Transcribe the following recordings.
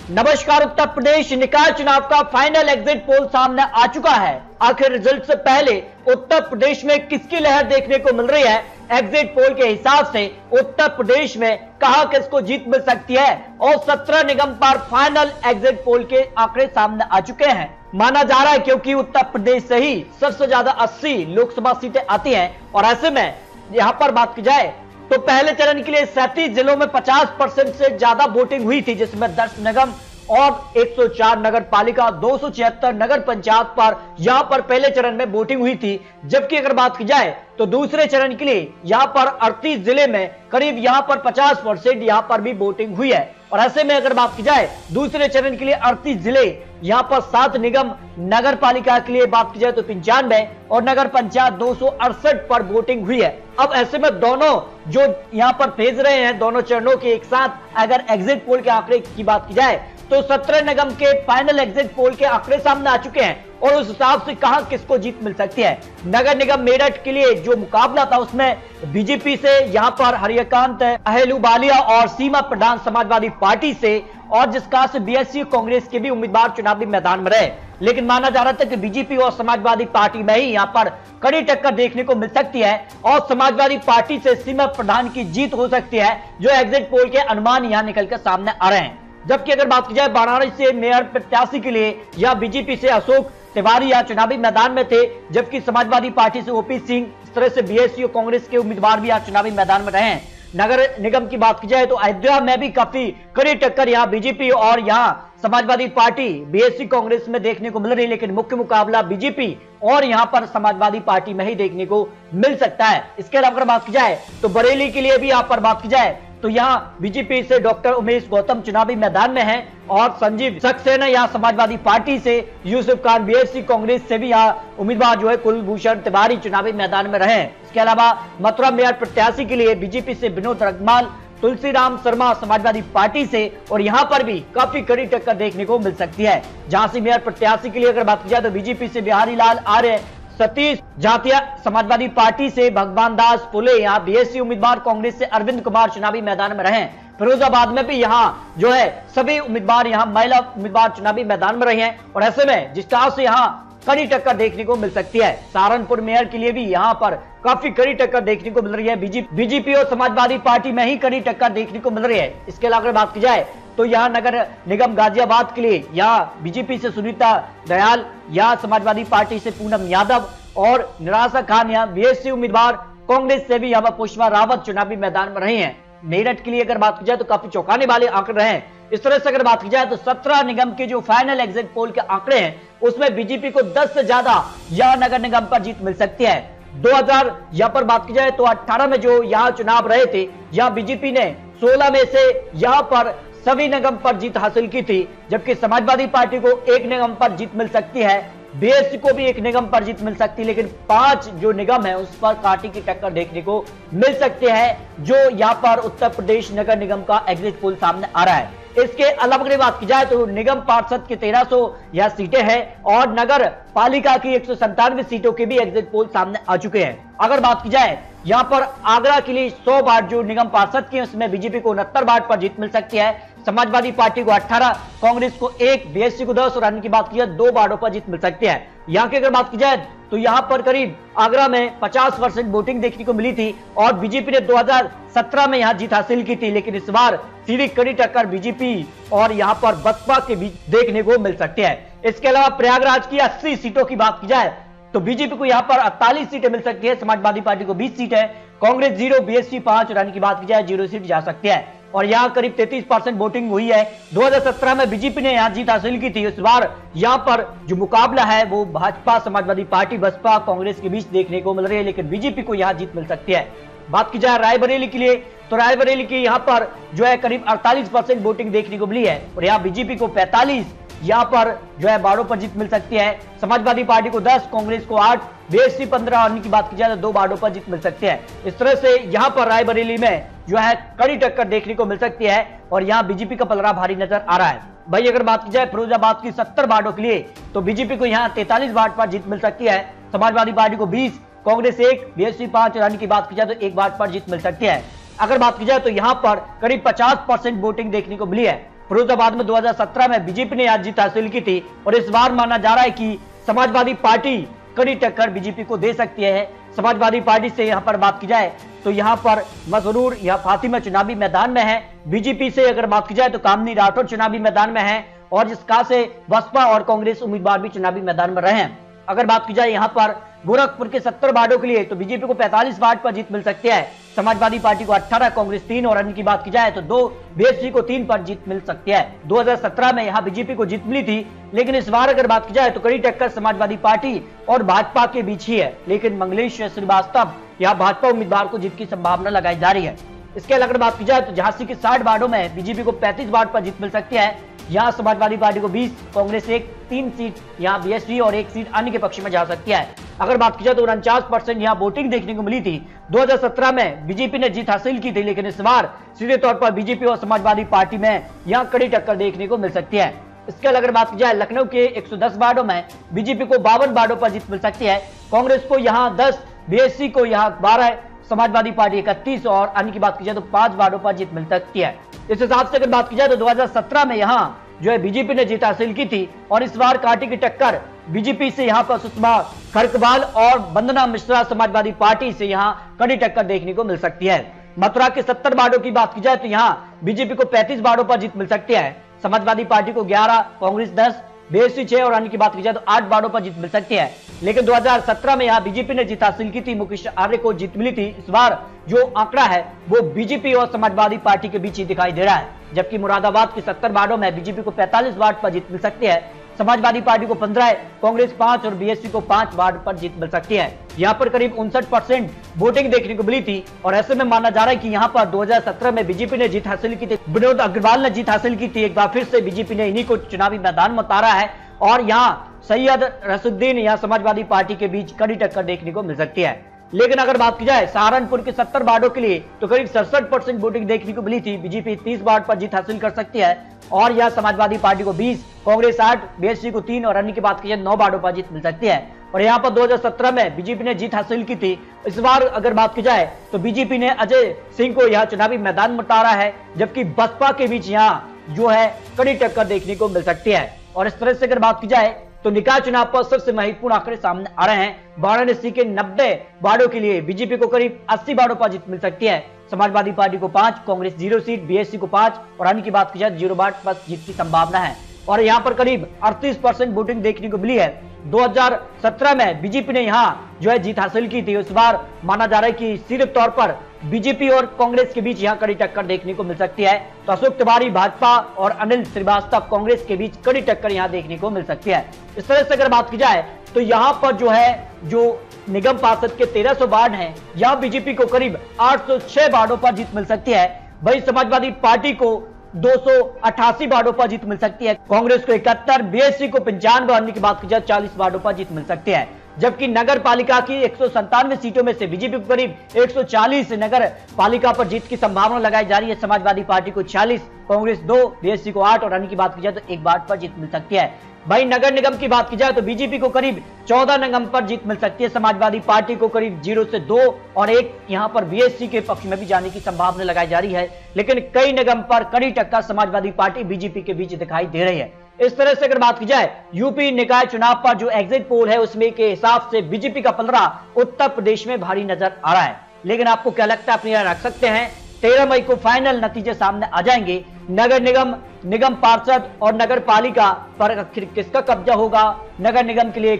नमस्कार। उत्तर प्रदेश निकाय चुनाव का फाइनल एग्जिट पोल सामने आ चुका है। आखिर रिजल्ट से पहले उत्तर प्रदेश में किसकी लहर देखने को मिल रही है? एग्जिट पोल के हिसाब से उत्तर प्रदेश में कहां किसको जीत मिल सकती है? और 17 निगम पर फाइनल एग्जिट पोल के आंकड़े सामने आ चुके हैं। माना जा रहा है क्योंकि उत्तर प्रदेश से ही सबसे ज्यादा 80 लोकसभा सीटें आती हैं और ऐसे में यहां पर बात की जाए तो पहले चरण के लिए 37 जिलों में 50% से ज्यादा वोटिंग हुई थी, जिसमें 10 निगम और 104 नगर पालिका 276 नगर पंचायत पर यहां पर पहले चरण में वोटिंग हुई थी। जबकि अगर बात की जाए तो दूसरे चरण के लिए यहां पर 38 जिले में करीब यहां पर 50% यहां पर भी वोटिंग हुई है। और ऐसे में अगर बात की जाए दूसरे चरण के लिए 38 जिले, यहां पर 7 निगम, नगर पालिका के लिए बात की जाए तो 95 और नगर पंचायत 268 पर वोटिंग हुई है। अब ऐसे में दोनों जो यहां पर भेज रहे हैं, दोनों चरणों के एक साथ अगर एग्जिट पोल के आंकड़े की बात की जाए तो 17 निगम के फाइनल एग्जिट पोल के आंकड़े सामने आ चुके हैं और उस हिसाब से कहां किसको जीत मिल सकती है। नगर निगम मेरठ के लिए जो मुकाबला था उसमें बीजेपी से यहां पर हरिकांत अहलूवालिया और सीमा प्रधान समाजवादी पार्टी से, और जिसका से बीएसपी कांग्रेस के भी उम्मीदवार चुनावी मैदान में रहे। लेकिन माना जा रहा था कि बीजेपी और समाजवादी पार्टी में ही यहां पर कड़ी टक्कर देखने को मिल सकती है और समाजवादी पार्टी से सीमा प्रधान की जीत हो सकती है, जो एग्जिट पोल के अनुमान यहां निकलकर सामने आ रहे हैं। जबकि अगर बात की जाए वाराणसी से मेयर प्रत्याशी के लिए या बीजेपी से अशोक तिवारी या चुनावी मैदान में थे, जबकि समाजवादी पार्टी से ओपी सिंह, इस तरह से बीएसपी और कांग्रेस के उम्मीदवार भी यहाँ चुनावी मैदान में रहे हैं। नगर निगम की बात की जाए तो अयोध्या में भी काफी कड़ी टक्कर यहाँ बीजेपी और यहाँ समाजवादी पार्टी बीएसपी कांग्रेस में देखने को मिल रही है, लेकिन मुख्य मुकाबला बीजेपी और यहाँ पर समाजवादी पार्टी में ही देखने को मिल सकता है। इसके अलावा अगर बात की जाए तो बरेली के लिए भी यहाँ पर बात की जाए तो यहाँ बीजेपी से डॉक्टर उमेश गौतम चुनावी मैदान में हैं और संजीव सक्सेना यहाँ समाजवादी पार्टी से, यूसुफ खान बीएसपी कांग्रेस से भी यहाँ उम्मीदवार जो है कुलभूषण तिवारी चुनावी मैदान में रहे। इसके अलावा मथुरा मेयर प्रत्याशी के लिए बीजेपी से विनोद रगमाल, तुलसीराम शर्मा समाजवादी पार्टी से, और यहाँ पर भी काफी कड़ी टक्कर देखने को मिल सकती है। झांसी मेयर प्रत्याशी के लिए अगर बात की जाए तो बीजेपी से बिहारी लाल आर्य, सतीश जातिया समाजवादी पार्टी से भगवान दास पुले, यहाँ बीएसपी उम्मीदवार कांग्रेस से अरविंद कुमार चुनावी मैदान में रहे। फिरोजाबाद में भी यहाँ जो है सभी उम्मीदवार यहाँ महिला उम्मीदवार चुनावी मैदान में रहे हैं और ऐसे में जिस तरह से यहाँ कड़ी टक्कर देखने को मिल सकती है। सहारनपुर मेयर के लिए भी यहाँ पर काफी कड़ी टक्कर देखने को मिल रही है। बीजेपी और समाजवादी पार्टी में ही कड़ी टक्कर देखने को मिल रही है। इसके अलावा अगर बात की जाए तो यहाँ नगर निगम गाजियाबाद के लिए यहाँ बीजेपी से सुनीता दयाल, यहाँ समाजवादी पार्टी से पूनम यादव और निराशा खान, यहाँ बीएसपी उम्मीदवार कांग्रेस से भी यहाँ पुष्पा रावत चुनावी मैदान में रही हैं। मेरठ के लिए अगर बात की जाए तो काफी चौंकाने वाले आंकड़े रहे हैं। इस तरह से अगर बात की जाए तो 17 निगम के जो फाइनल एग्जिट पोल के आंकड़े हैं उसमें बीजेपी को 10 से ज्यादा यह नगर निगम पर जीत मिल सकती है। 2000 यहाँ पर बात की जाए तो 18 में जो यहाँ चुनाव रहे थे, यहाँ बीजेपी ने 16 में से यहाँ पर सभी निगम पर जीत हासिल की थी, जबकि समाजवादी पार्टी को एक निगम पर जीत मिल सकती है, बीएसपी को भी एक निगम पर जीत मिल सकती है, लेकिन 5 जो निगम है उस पर कांटे की टक्कर देखने को मिल सकते हैं, जो यहाँ पर उत्तर प्रदेश नगर निगम का एग्जिट पोल सामने आ रहा है। इसके अलावा अगर बात की जाए तो निगम पार्षद की 1300 यह सीटें हैं और नगर पालिका की 197 सीटों के भी एग्जिट पोल सामने आ चुके हैं। अगर बात की जाए यहाँ पर आगरा के लिए 100 वार्ड जो निगम पार्षद की है उसमें बीजेपी को 69 वार्ड पर जीत मिल सकती है, समाजवादी पार्टी को 18, कांग्रेस को 1, बीएसपी को 10 और अन्य की बात की जाए 2 वार्डों पर जीत मिल सकती है। यहाँ की अगर बात की जाए तो यहाँ पर करीब आगरा में 50% वोटिंग देखने को मिली थी और बीजेपी ने 2017 में यहाँ जीत हासिल की थी, लेकिन इस बार सीधी कड़ी टक्कर बीजेपी और यहाँ पर बसपा के बीच देखने को मिल सकती है। इसके अलावा प्रयागराज की 80 सीटों की बात की जाए तो बीजेपी को यहाँ पर 48 सीटें मिल सकती है, समाजवादी पार्टी को 20 सीट है, कांग्रेस 0, बीएसपी 5 और अन्य की बात की जाए 0 सीट जा सकती है। और यहाँ करीब 33% वोटिंग हुई है। 2017 में बीजेपी ने यहाँ जीत हासिल की थी, इस बार यहाँ पर जो मुकाबला है वो भाजपा, समाजवादी पार्टी, बसपा, कांग्रेस के बीच देखने को मिल रही है, लेकिन बीजेपी को यहाँ जीत मिल सकती है। बात की जाए रायबरेली के लिए तो रायबरेली की यहाँ पर जो है करीब 48% वोटिंग देखने को मिली है और यहाँ बीजेपी को 45, यहाँ पर जो है वार्डों पर जीत मिल सकती है, समाजवादी पार्टी को 10, कांग्रेस को 8, बीएसपी 15 अन्य की बात की जाए तो 2 वार्डों पर जीत मिल सकती है। इस तरह से यहाँ पर रायबरेली में जो है कड़ी टक्कर देखने को मिल सकती है और यहाँ बीजेपी का पलड़ा भारी नजर आ रहा है। भाई अगर बात की जाए फिरोजाबाद की 70 वार्डों के लिए तो बीजेपी को यहाँ 43 वार्ड पर जीत मिल सकती है, समाजवादी पार्टी को 20, कांग्रेस 1, बीएसपी 5 और अन्य की बात की जाए तो 1 वार्ड पर जीत मिल सकती है। अगर बात की जाए तो यहाँ पर करीब 50% वोटिंग देखने को मिली है फिरोजाबाद में 2017 में बीजेपी ने आज जीत हासिल की थी और इस बार माना जा रहा है कि समाजवादी पार्टी कड़ी टक्कर बीजेपी को दे सकती है। समाजवादी पार्टी से यहां पर बात की जाए तो यहां पर मसरूर या फातिमा चुनावी मैदान में है। बीजेपी से अगर बात की जाए तो कामनी राठौर चुनावी मैदान में है और जिसका से बसपा और कांग्रेस उम्मीदवार भी चुनावी मैदान में रहे हैं। अगर बात की जाए यहां पर गोरखपुर के 70 वार्डों के लिए तो बीजेपी को 45 वार्ड पर जीत मिल सकती है, समाजवादी पार्टी को 18, कांग्रेस 3 और अन्य की बात की जाए तो 2, बीएसपी को 3 पर जीत मिल सकती है। 2017 में यहां बीजेपी को जीत मिली थी, लेकिन इस बार अगर बात की जाए तो कड़ी टक्कर समाजवादी पार्टी और भाजपा के बीच ही है। लेकिन मंगलेश श्रीवास्तव यहां भाजपा उम्मीदवार को जीत की संभावना लगाई जा रही है। इसके अलावा अगर बात की जाए तो झांसी के 60 वार्डों में बीजेपी को 35 वार्ड पर जीत मिल सकती है। यहाँ समाजवादी पार्टी को 20, कांग्रेस 1, 3 सीट यहाँ बीएसपी और 1 सीट अन्य के पक्ष में जा सकती है। अगर बात की जाए तो 49% यहाँ वोटिंग देखने को मिली थी। 2017 में बीजेपी ने जीत हासिल की थी, लेकिन इस बार सीधे तौर पर बीजेपी और समाजवादी पार्टी में यहाँ कड़ी टक्कर देखने को मिल सकती है। इसके अलावा अगर बात की जाए लखनऊ के 110 वार्डों में बीजेपी को 52 वार्डों पर जीत मिल सकती है, कांग्रेस को यहाँ 10, बीएसपी को यहाँ 12, समाजवादी पार्टी 31 और अन्य की बात की जाए तो 5 वार्डों पर जीत मिल सकती है। इस हिसाब से अगर बात की जाए तो 2017 में यहाँ जो है बीजेपी ने जीत हासिल की थी और इस बार कांटे की टक्कर बीजेपी से यहाँ पर सुषमा खरकवाल और वंदना मिश्रा समाजवादी पार्टी से यहाँ कड़ी टक्कर देखने को मिल सकती है। मथुरा के 70 वार्डों की बात की जाए तो यहाँ बीजेपी को 35 वार्डों पर जीत मिल सकती है, समाजवादी पार्टी को 11, कांग्रेस 10, बीएसपी 6 और अन्य की बात की जाए तो 8 वार्डों पर जीत मिल सकती है। लेकिन 2017 में यहाँ बीजेपी ने जीत हासिल की थी, मुकेश आर्य को जीत मिली थी। इस बार जो आंकड़ा है वो बीजेपी और समाजवादी पार्टी के बीच ही दिखाई दे रहा है, जबकि मुरादाबाद के 70 वार्डों में बीजेपी को 45 वार्ड पर जीत मिल सकती है, समाजवादी पार्टी को 15, कांग्रेस 5 और बीएसपी को 5 वार्ड पर जीत मिल सकती है। यहाँ पर करीब 59% वोटिंग देखने को मिली थी और ऐसे में माना जा रहा है कि यहाँ पर 2017 में बीजेपी ने जीत हासिल की थी, विनोद अग्रवाल ने जीत हासिल की थी। एक बार फिर से बीजेपी ने इन्हीं को चुनावी मैदान में उतारा है और यहाँ सैयद रसुद्दीन यहाँ समाजवादी पार्टी के बीच कड़ी टक्कर देखने को मिल सकती है। लेकिन अगर बात की जाए सहारनपुर के 70 वार्डों के लिए तो करीब 67% वोटिंग देखने को मिली थी। बीजेपी 30 वार्ड पर जीत हासिल कर सकती है और यह समाजवादी पार्टी को 20, कांग्रेस 8, बीएसपी को 3 और अन्य की बात की जाए 9 वार्डों पर जीत मिल सकती है। और यहाँ पर 2017 में बीजेपी ने जीत हासिल की थी। इस बार अगर बात की जाए तो बीजेपी ने अजय सिंह को यहाँ चुनावी मैदान में उतारा है, जबकि बसपा के बीच यहाँ जो है कड़ी टक्कर देखने को मिल सकती है। और इस तरह से अगर बात की जाए तो निकाय चुनाव पर सबसे महत्वपूर्ण आंकड़े सामने आ रहे हैं। वाराणसी के 90 वार्डों के लिए बीजेपी को करीब 80 वार्डों पर जीत मिल सकती है, समाजवादी पार्टी को 5, कांग्रेस 0 सीट, बीएसपी को 5 और अन्य की बात की जाए 0 वार्ड पर जीत की संभावना है। और यहाँ पर करीब 38% वोटिंग देखने को मिली है। 2017 में बीजेपी ने यहाँ जो है जीत हासिल की थी। इस बार माना जा रहा है कि सीधे तौर पर बीजेपी और कांग्रेस के बीच यहाँ कड़ी टक्कर देखने को मिल सकती है। तो अशोक तिवारी भाजपा और अनिल श्रीवास्तव कांग्रेस के बीच कड़ी टक्कर यहाँ देखने को मिल सकती है। इस तरह से अगर बात की जाए तो यहाँ पर जो है जो निगम पार्षद के 1300 वार्ड हैं, यहाँ बीजेपी को करीब 806 वार्डों पर जीत मिल सकती है। वही समाजवादी पार्टी को 288 वार्डों पर जीत मिल सकती है, कांग्रेस को 71, बीएसपी को 95 और अन्य की बात की जाए 40 वार्डों पर जीत मिल सकती है। जबकि नगर पालिका की 197 सीटों में से बीजेपी को करीब 140 नगर पालिका पर जीत की संभावना लगाई जा रही है। समाजवादी पार्टी को 46, कांग्रेस 2, बीएसपी को 8 और अन्य की बात की जाए तो 1 वार्ड पर जीत मिल सकती है। वहीं नगर निगम की बात की जाए तो बीजेपी को करीब 14 निगम पर जीत मिल सकती है, समाजवादी पार्टी को करीब 0 से 2 और 1 यहाँ पर बीएसपी के पक्ष में भी जाने की संभावना लगाई जा रही है। लेकिन कई निगम पर कड़ी टक्कर समाजवादी पार्टी बीजेपी के बीच दिखाई दे रही है। इस तरह से अगर बात की जाए यूपी निकाय चुनाव पर जो एग्जिट पोल है उसमें के हिसाब से बीजेपी का पलड़ा उत्तर प्रदेश में भारी नजर आ रहा है। लेकिन आपको क्या लगता है, अपनी राय रख सकते हैं। 13 मई को फाइनल नतीजे सामने आ जाएंगे। नगर निगम, निगम पार्षद और नगर पालिका पर आखिर किसका कब्जा होगा, नगर निगम के लिए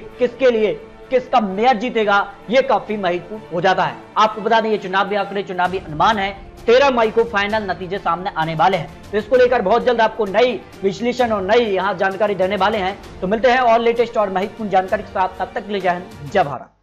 किसका मेयर जीतेगा, ये काफी महत्वपूर्ण हो जाता है। आपको बता दें ये चुनावी आंकड़े, चुनावी अनुमान है। 13 मई को फाइनल नतीजे सामने आने वाले हैं, तो इसको लेकर बहुत जल्द आपको नई विश्लेषण और नई यहाँ जानकारी देने वाले हैं। तो मिलते हैं और लेटेस्ट और महत्वपूर्ण जानकारी के साथ, तब तक ले जाए जय भारत।